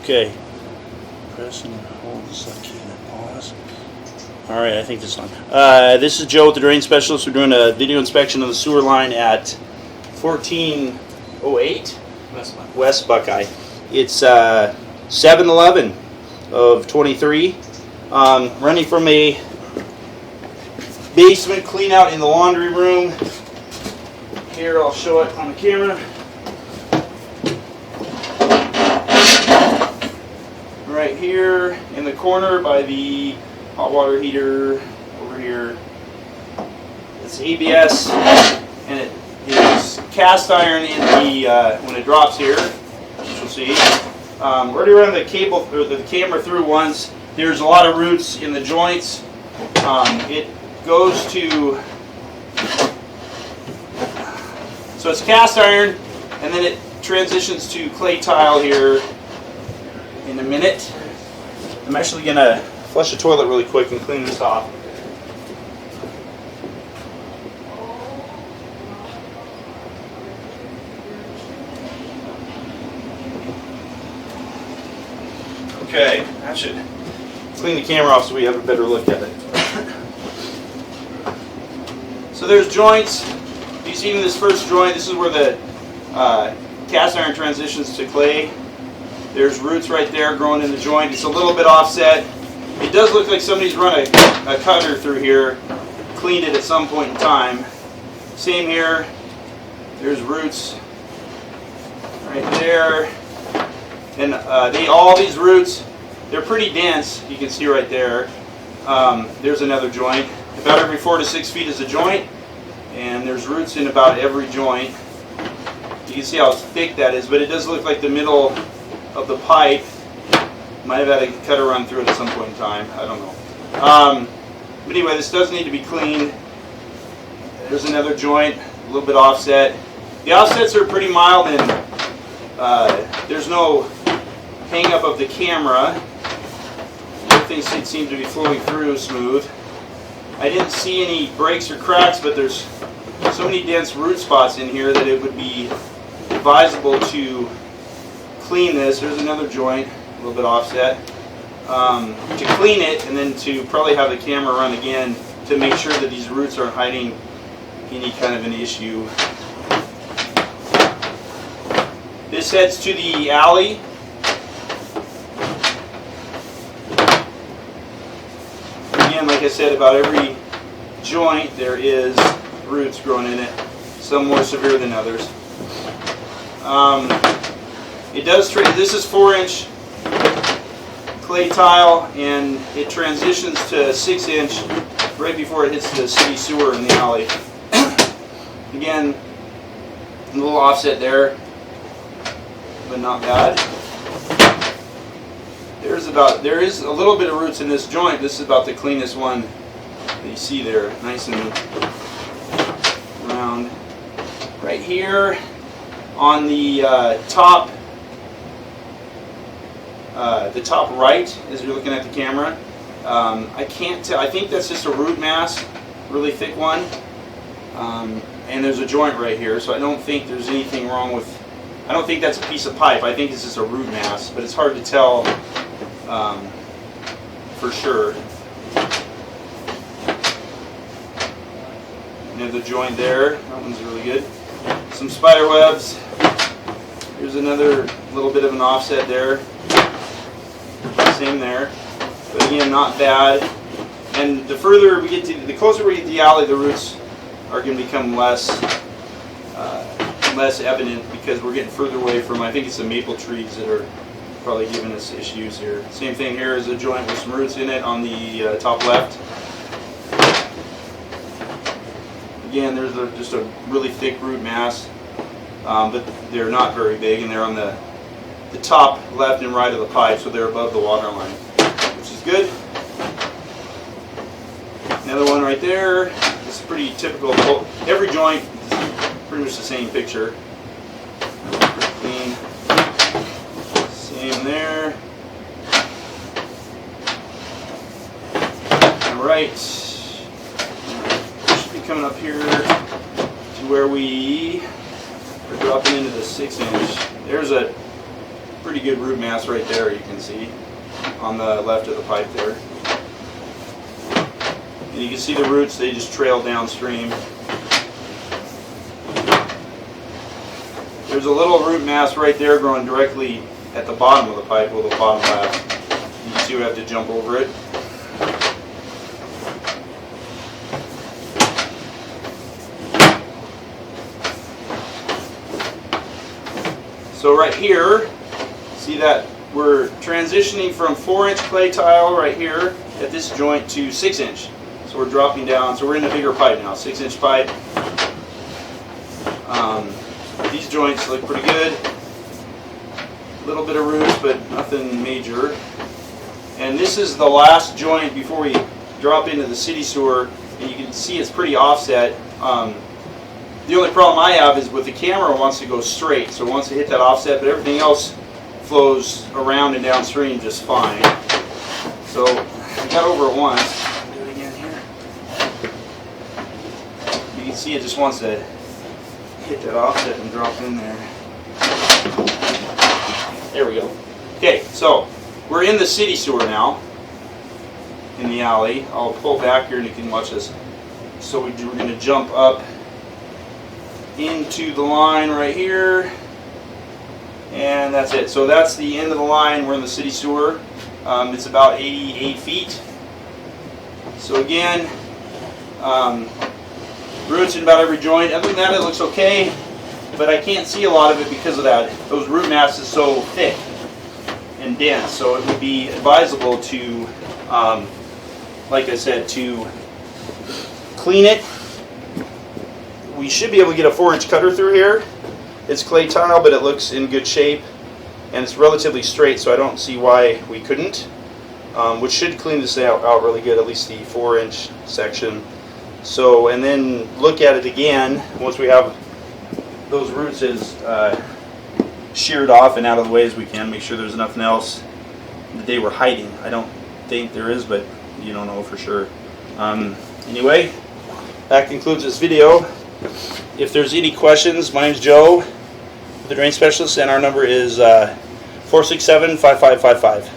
Okay. Press and hold the sub key and then pause. Alright, I think this is on. This is Joe with the Drain Specialist. We're doing a video inspection of the sewer line at 1408 West Buckeye. It's 7/11 of 23. Running from a basement clean out in the laundry room. Here, I'll show it on the camera. Right here in the corner by the hot water heater over here. It's ABS, and it is cast iron in the when it drops here, which you'll see. Already run the cable or the camera through once. There's a lot of roots in the joints. It goes to, so it's cast iron, and then it transitions to clay tile here in a minute. I'm actually going to flush the toilet really quick and clean this off. Okay, that should clean the camera off so we have a better look at it. So there's joints. You see in this first joint, this is where the cast iron transitions to clay. There's roots right there growing in the joint. It's a little bit offset. It does look like somebody's run a cutter through here, cleaned it at some point in time. Same here. There's roots right there. And all these roots, they're pretty dense. You can see right there. There's another joint. About every 4 to 6 feet is a joint, and there's roots in about every joint. You can see how thick that is, but it does look like the middle of the pipe might have had a cutter run through it at some point in time. I don't know. But anyway, this does need to be cleaned. There's another joint, a little bit offset. The offsets are pretty mild, and there's no hang up of the camera. Everything seems to be flowing through smooth. I didn't see any breaks or cracks, but there's so many dense root spots in here that it would be advisable to clean this. There's another joint, a little bit offset. To clean it, and then to probably have the camera run again to make sure that these roots aren't hiding any kind of an issue. This heads to the alley. Again, like I said, about every joint there is roots growing in it, some more severe than others. It does. This is 4-inch clay tile, and it transitions to 6-inch right before it hits the city sewer in the alley. Again, a little offset there, but not bad. There is a little bit of roots in this joint. This is about the cleanest one that you see there, nice and round. Right here on the top right, as you're looking at the camera, I can't tell. I think that's just a root mass, really thick one. And there's a joint right here, so I don't think there's anything wrong with. I don't think that's a piece of pipe. I think it's just a root mass, but it's hard to tell for sure. Another joint there. That one's really good. Some spider webs. Here's another little bit of an offset there. Same there, but again, not bad. And the further we get to, the closer we get to the alley, the roots are going to become less evident because we're getting further away from. I think it's the maple trees that are probably giving us issues here. Same thing here is a joint with some roots in it on the top left. Again, there's just a really thick root mass, but they're not very big, and they're on the top left and right of the pipe, so they're above the water line, which is good. Another one right there. It's pretty typical. Every joint is pretty much the same picture. Pretty clean. Same there. All right. Should be coming up here to where we are dropping into the 6-inch. There's a pretty good root mass right there, you can see on the left of the pipe there. And you can see the roots, they just trail downstream. There's a little root mass right there growing directly at the bottom of the pipe, the bottom left. You can see we have to jump over it. So right here, see that we're transitioning from 4-inch clay tile right here at this joint to 6-inch. So we're dropping down, so we're in a bigger pipe now, 6-inch pipe. These joints look pretty good. A little bit of roots, but nothing major. And this is the last joint before we drop into the city sewer, and you can see it's pretty offset. The only problem I have is with the camera, it wants to go straight, so it wants to hit that offset, but everything else flows around and downstream just fine. So I got over it once. Do it again here. You can see it just wants to hit that offset and drop in there. There we go. Okay, so we're in the city sewer now, in the alley. I'll pull back here and you can watch this. So we're going to jump up into the line right here, and that's it. So that's the end of the line. We're in the city sewer. It's about 88 feet. So again, roots in about every joint. Other than that, it looks okay, but I can't see a lot of it because of that. Those root mass is so thick and dense, so it would be advisable to, like I said, to clean it. We should be able to get a 4-inch cutter through here. It's clay tile, but it looks in good shape, and it's relatively straight, so I don't see why we couldn't, which should clean this out really good, at least the 4-inch section. So, and then look at it again once we have those roots as sheared off and out of the way as we can. Make sure there's nothing else that they were hiding. I don't think there is, but you don't know for sure. Anyway, that concludes this video. If there's any questions, my name's Joe, the drain specialist, and our number is 467-5555.